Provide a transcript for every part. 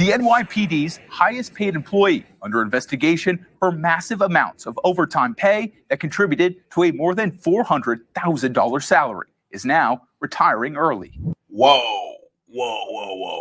The NYPD's highest paid employee under investigation for massive amounts of overtime pay that contributed to a more than $400,000 salary is now retiring early. Whoa.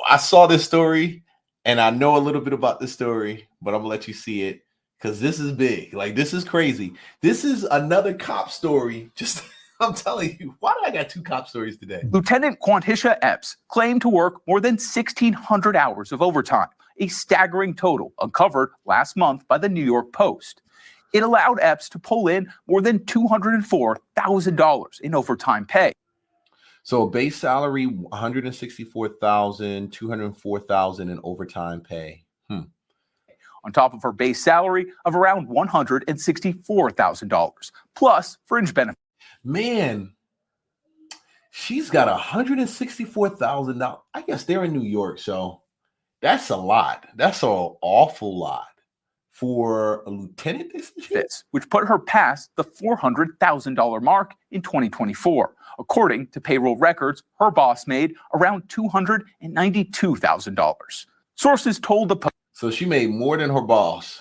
I saw this story and I know a little bit about this story, but I'm gonna let you see it because this is big. Like, this is crazy. This is another cop story. Just, I'm telling you, why do I got two cop stories today? Lieutenant Quathisha Epps claimed to work more than 1,600 hours of overtime, a staggering total uncovered last month by the New York Post. It allowed Epps to pull in more than $204,000 in overtime pay. So a base salary, $164,000, $204,000 in overtime pay. On top of her base salary of around $164,000, plus fringe benefits. Man, she's got $164,000. I guess they're in New York, so that's a lot. That's an awful lot for a lieutenant, which put her past the $400,000 mark in 2024. According to payroll records, her boss made around $292,000. Sources told the Post. So she made more than her boss.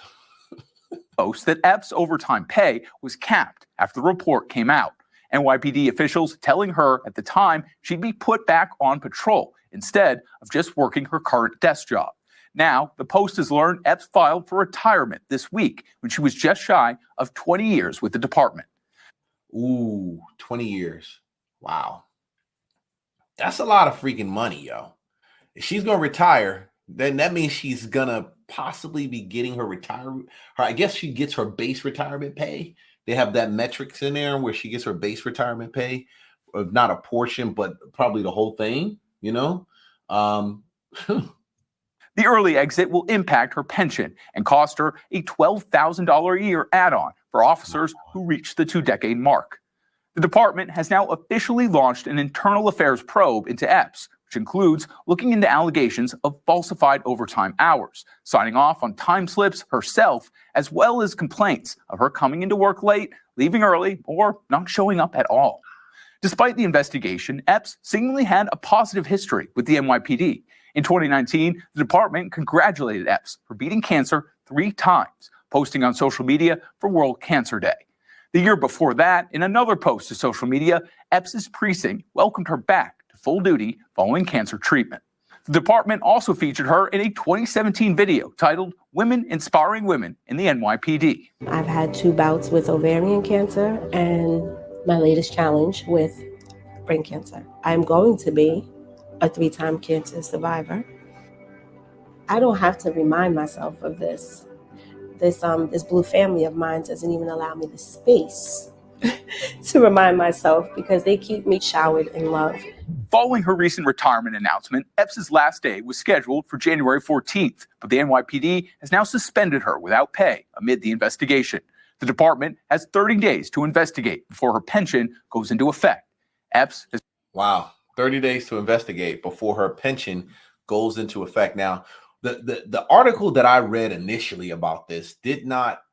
Post that Epps' overtime pay was capped after the report came out. NYPD officials telling her at the time she'd be put back on patrol instead of just working her current desk job. Now, the Post has learned Epps filed for retirement this week when she was just shy of 20 years with the department. Ooh, 20 years. Wow. That's a lot of freaking money, yo. If she's going to retire, then that means she's going to possibly be getting her retirement. I guess she gets her base retirement pay. They have that metrics in there where she gets her base retirement pay, not a portion, but probably the whole thing, you know? The early exit will impact her pension and cost her a $12,000 a year add-on for officers who reach the 2-decade mark. The department has now officially launched an internal affairs probe into Epps, which includes looking into allegations of falsified overtime hours, signing off on time slips herself, as well as complaints of her coming into work late, leaving early, or not showing up at all. Despite the investigation, Epps seemingly had a positive history with the NYPD. In 2019, the department congratulated Epps for beating cancer 3 times, posting on social media for World Cancer Day. The year before that, in another post to social media, Epps' precinct welcomed her back to full duty following cancer treatment. The department also featured her in a 2017 video titled Women Inspiring Women in the NYPD. I've had 2 bouts with ovarian cancer and my latest challenge with brain cancer. I'm going to be a 3-time cancer survivor. I don't have to remind myself of this. This blue family of mine doesn't even allow me the space to remind myself because they keep me showered in love. Following her recent retirement announcement, Epps' last day was scheduled for January 14th, but the NYPD has now suspended her without pay amid the investigation. The department has 30 days to investigate before her pension goes into effect. Epps has... Wow, 30 days to investigate before her pension goes into effect. Now, the article that I read initially about this did not,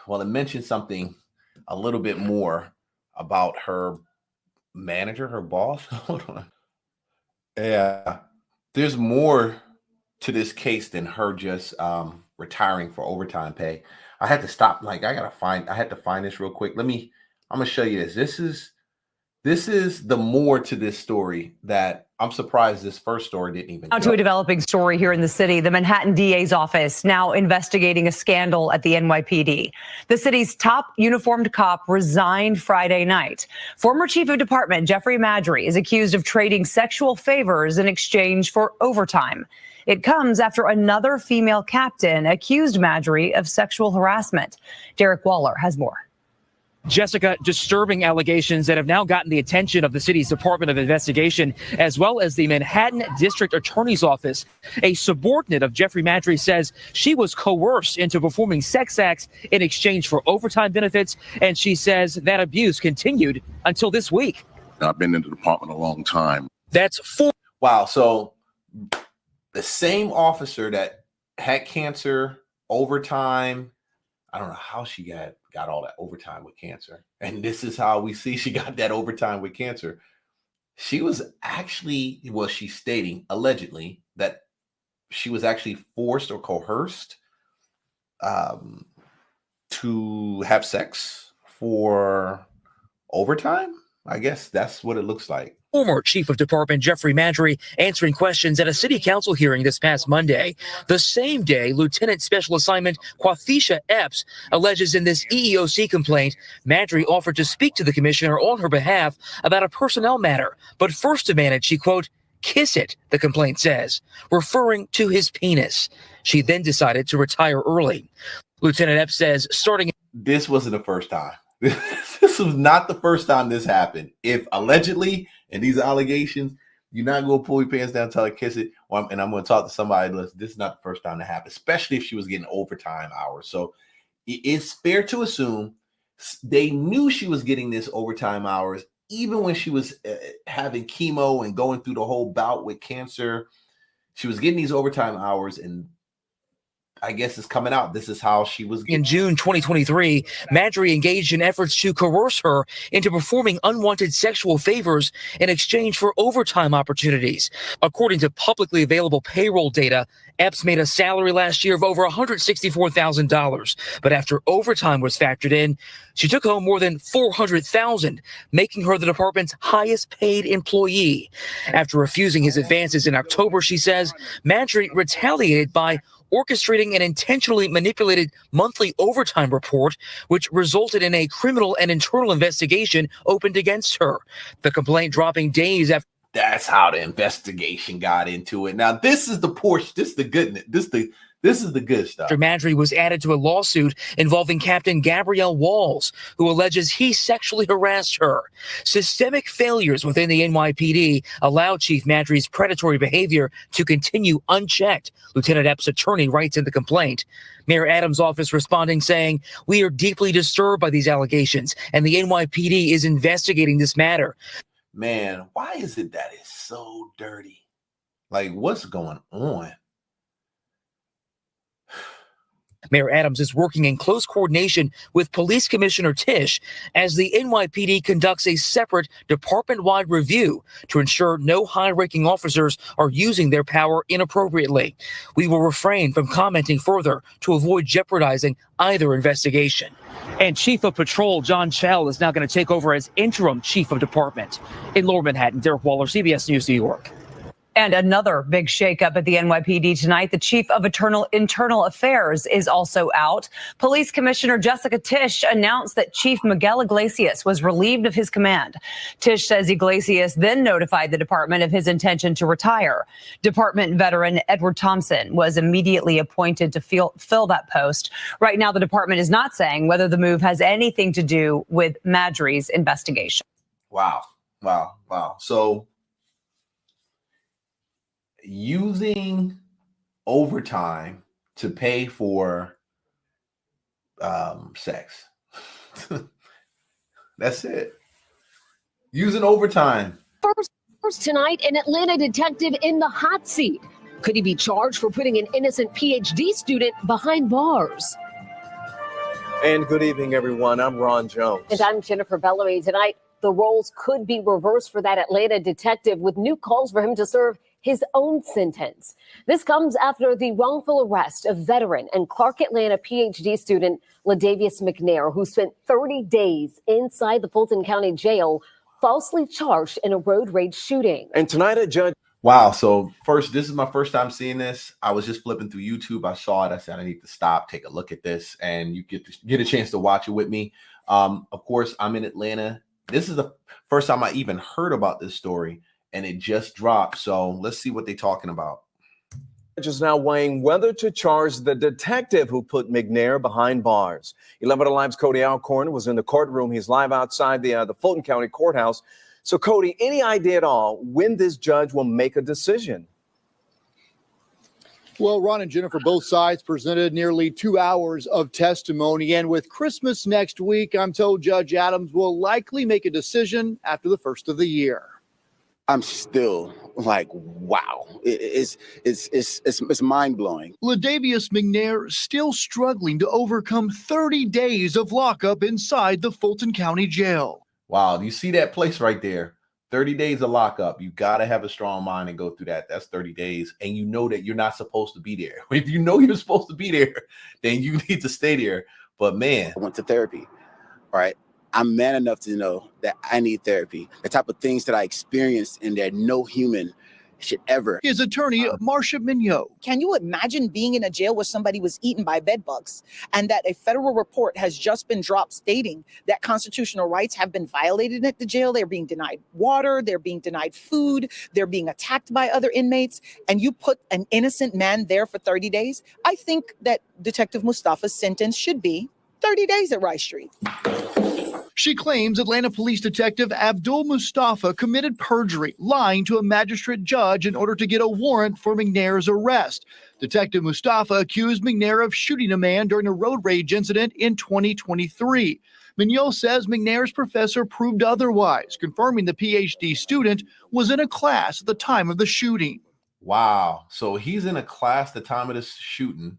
well, it mentioned something a little bit more about her manager, her boss. Hold on. Yeah, there's more to this case than her just retiring for overtime pay. I had to stop. Like, I had to find this real quick. I'm gonna show you this. This is the more to this story that I'm surprised this first story didn't even. Now to a developing story here in the city. The Manhattan DA's office now investigating a scandal at the NYPD. The city's top uniformed cop resigned Friday night. Former Chief of Department Jeffrey Maddrey is accused of trading sexual favors in exchange for overtime. It comes after another female captain accused Maddrey of sexual harassment. Derek Waller has more. Jessica, disturbing allegations that have now gotten the attention of the city's Department of Investigation, as well as the Manhattan District Attorney's Office. A subordinate of Jeffrey Maddrey says she was coerced into performing sex acts in exchange for overtime benefits, and she says that abuse continued until this week. I've been in the department a long time. That's 4. Wow. So the same officer that had cancer, overtime, I don't know how she got all that overtime with cancer. And this is how we see she got that overtime with cancer. She was actually, well, she's stating allegedly that she was actually forced or coerced to have sex for overtime. I guess that's what it looks like. Former Chief of Department Jeffrey Maddrey answering questions at a city council hearing this past Monday. The same day, Lieutenant Special Assignment Quathisha Epps alleges in this EEOC complaint, Maddrey offered to speak to the commissioner on her behalf about a personnel matter, but first demanded she, quote, kiss it, the complaint says, referring to his penis. She then decided to retire early. Lieutenant Epps says starting... This wasn't the first time. This was not the first time this happened. If allegedly, and these allegations, you're not going to pull your pants down, tell her kiss it, and I'm going to talk to somebody. Listen, this is not the first time that happened, especially if she was getting overtime hours. So it's fair to assume they knew she was getting this overtime hours, even when she was having chemo and going through the whole bout with cancer. She was getting these overtime hours, and I guess it's coming out. This is how she was. In June 2023, Maddrey engaged in efforts to coerce her into performing unwanted sexual favors in exchange for overtime opportunities. According to publicly available payroll data, Epps made a salary last year of over $164,000. But after overtime was factored in, she took home more than $400,000, making her the department's highest paid employee. After refusing his advances in October, she says, Maddrey retaliated by orchestrating an intentionally manipulated monthly overtime report, which resulted in a criminal and internal investigation opened against her. The complaint dropping days after. That's how the investigation got into it. Now, this is the portion. This is the goodness. This is the good stuff. After Maddrey was added to a lawsuit involving Captain Gabrielle Walls, who alleges he sexually harassed her. Systemic failures within the NYPD allowed Chief Maddrey's predatory behavior to continue unchecked, Lieutenant Epps' attorney writes in the complaint. Mayor Adams' office responding saying, we are deeply disturbed by these allegations, and the NYPD is investigating this matter. Man, why is it that it's so dirty? Like, what's going on? Mayor Adams is working in close coordination with Police Commissioner Tisch as the NYPD conducts a separate department-wide review to ensure no high-ranking officers are using their power inappropriately. We will refrain from commenting further to avoid jeopardizing either investigation. And Chief of Patrol John Chell is now going to take over as interim Chief of Department. In Lower Manhattan, Derek Waller, CBS News, New York. And another big shakeup at the NYPD tonight. The chief of internal affairs is also out. Police Commissioner Jessica Tisch announced that Chief Miguel Iglesias was relieved of his command. Tisch says Iglesias then notified the department of his intention to retire. Department veteran Edward Thompson was immediately appointed to fill that post. Right now, the department is not saying whether the move has anything to do with Maddrey's investigation. Wow. So using overtime to pay for sex. That's it. Using overtime. First tonight, an Atlanta detective in the hot seat. Could he be charged for putting an innocent Ph.D. student behind bars? And good evening, everyone. I'm Ron Jones. And I'm Jennifer Bellamy. Tonight, the roles could be reversed for that Atlanta detective with new calls for him to serve his own sentence. This comes after the wrongful arrest of veteran and Clark Atlanta Ph.D. student Ladavious McNai, who spent 30 days inside the Fulton County Jail, falsely charged in a road rage shooting. And tonight, a judge. Wow. So first, this is my first time seeing this. I was just flipping through YouTube. I saw it. I said, I need to stop, take a look at this, and you get a chance to watch it with me. Of course, I'm in Atlanta. This is the first time I even heard about this story, and it just dropped. So let's see what they're talking about. Judge is now weighing whether to charge the detective who put McNair behind bars. 11 Alive's Cody Alcorn was in the courtroom. He's live outside the Fulton County Courthouse. So, Cody, any idea at all when this judge will make a decision? Well, Ron and Jennifer, both sides presented nearly 2 hours of testimony. And with Christmas next week, I'm told Judge Adams will likely make a decision after the first of the year. I'm still like, wow, it's mind-blowing. Ladavious McNai still struggling to overcome 30 days of lockup inside the Fulton County Jail. Wow. Do you see that place right there? 30 days of lockup. You got to have a strong mind and go through that. That's 30 days. And you know that you're not supposed to be there. If you know you're supposed to be there, then you need to stay there. But man, I went to therapy, right? I'm man enough to know that I need therapy. The type of things that I experienced in there, no human should ever. His attorney, Marcia Mignot. Can you imagine being in a jail where somebody was eaten by bed bugs and that a federal report has just been dropped stating that constitutional rights have been violated at the jail? They're being denied water, they're being denied food, they're being attacked by other inmates, and you put an innocent man there for 30 days? I think that Detective Mustafa's sentence should be 30 days at Rice Street. She claims Atlanta Police Detective Abdul Mustafa committed perjury, lying to a magistrate judge in order to get a warrant for McNair's arrest. Detective Mustafa accused McNair of shooting a man during a road rage incident in 2023. Mignot says McNair's professor proved otherwise, confirming the Ph.D. student was in a class at the time of the shooting. wow. So he's in a class the time of the shooting.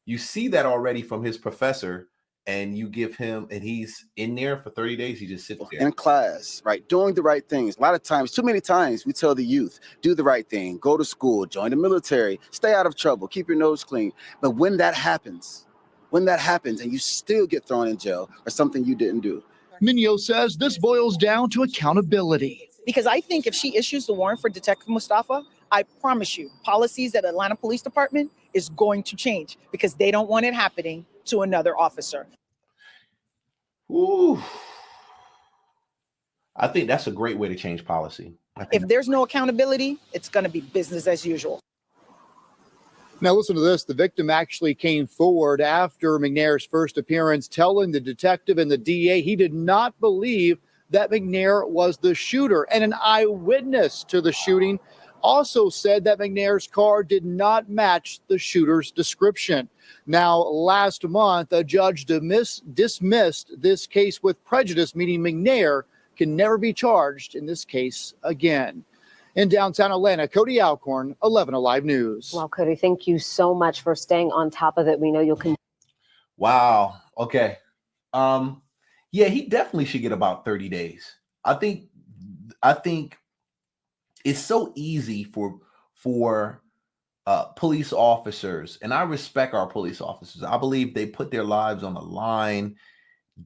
You see that already from his professor. And you give him, and he's in there for 30 days. He just sits there. In class, right? Doing the right things. A lot of times, too many times, we tell the youth, do the right thing, go to school, join the military, stay out of trouble, keep your nose clean. But when that happens, and you still get thrown in jail for something you didn't do. Mignot says this boils down to accountability. Because I think if she issues the warrant for Detective Mustafa, I promise you, policies at Atlanta Police Department is going to change because they don't want it happening to another officer. Ooh. I think that's a great way to change policy. If there's no accountability, it's going to be business as usual. Now listen to this. The victim actually came forward after McNair's first appearance, telling the detective and the DA he did not believe that McNair was the shooter. And an eyewitness to the shooting also said that McNair's car did not match the shooter's description. Now, last month, a judge dismissed this case with prejudice, meaning McNair can never be charged in this case again. In downtown Atlanta, Cody Alcorn, 11 Alive News. Well, Cody, thank you so much for staying on top of it. We know you'll continue. Wow. Okay. Yeah, he definitely should get about 30 days. I think it's so easy for police officers, and I respect our police officers. I believe they put their lives on the line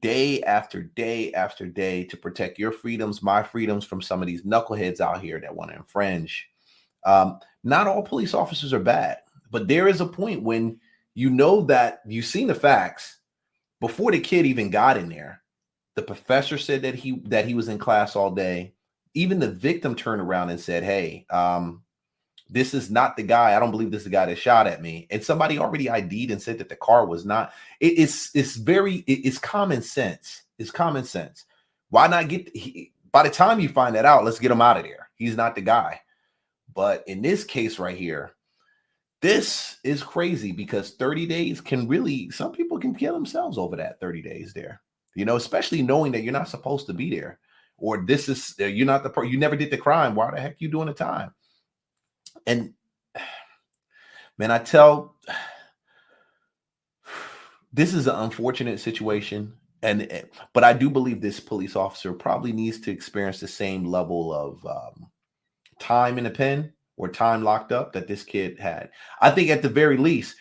day after day after day to protect your freedoms, my freedoms from some of these knuckleheads out here that want to infringe. Not all police officers are bad, but there is a point when you know that you've seen the facts before the kid even got in there. The professor said that he was in class all day. Even the victim turned around and said, hey, this is not the guy. I don't believe this is the guy that shot at me. And somebody already ID'd and said that the car was not. It's common sense. It's common sense. Why not by the time you find that out, let's get him out of there. He's not the guy. But in this case right here, this is crazy because 30 days can really, some people can kill themselves over that 30 days there. You know, especially knowing that you're not supposed to be there, or this is you're not you never did the crime. Why the heck you doing the time? And man, this is an unfortunate situation, but I do believe this police officer probably needs to experience the same level of time in the pen or time locked up that this kid had. I think at the very least,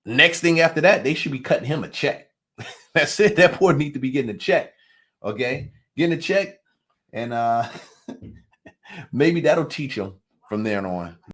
next thing after that, they should be cutting him a check. That's it. That boy need to be getting a check. Okay, getting a check, and maybe that'll teach him from there on.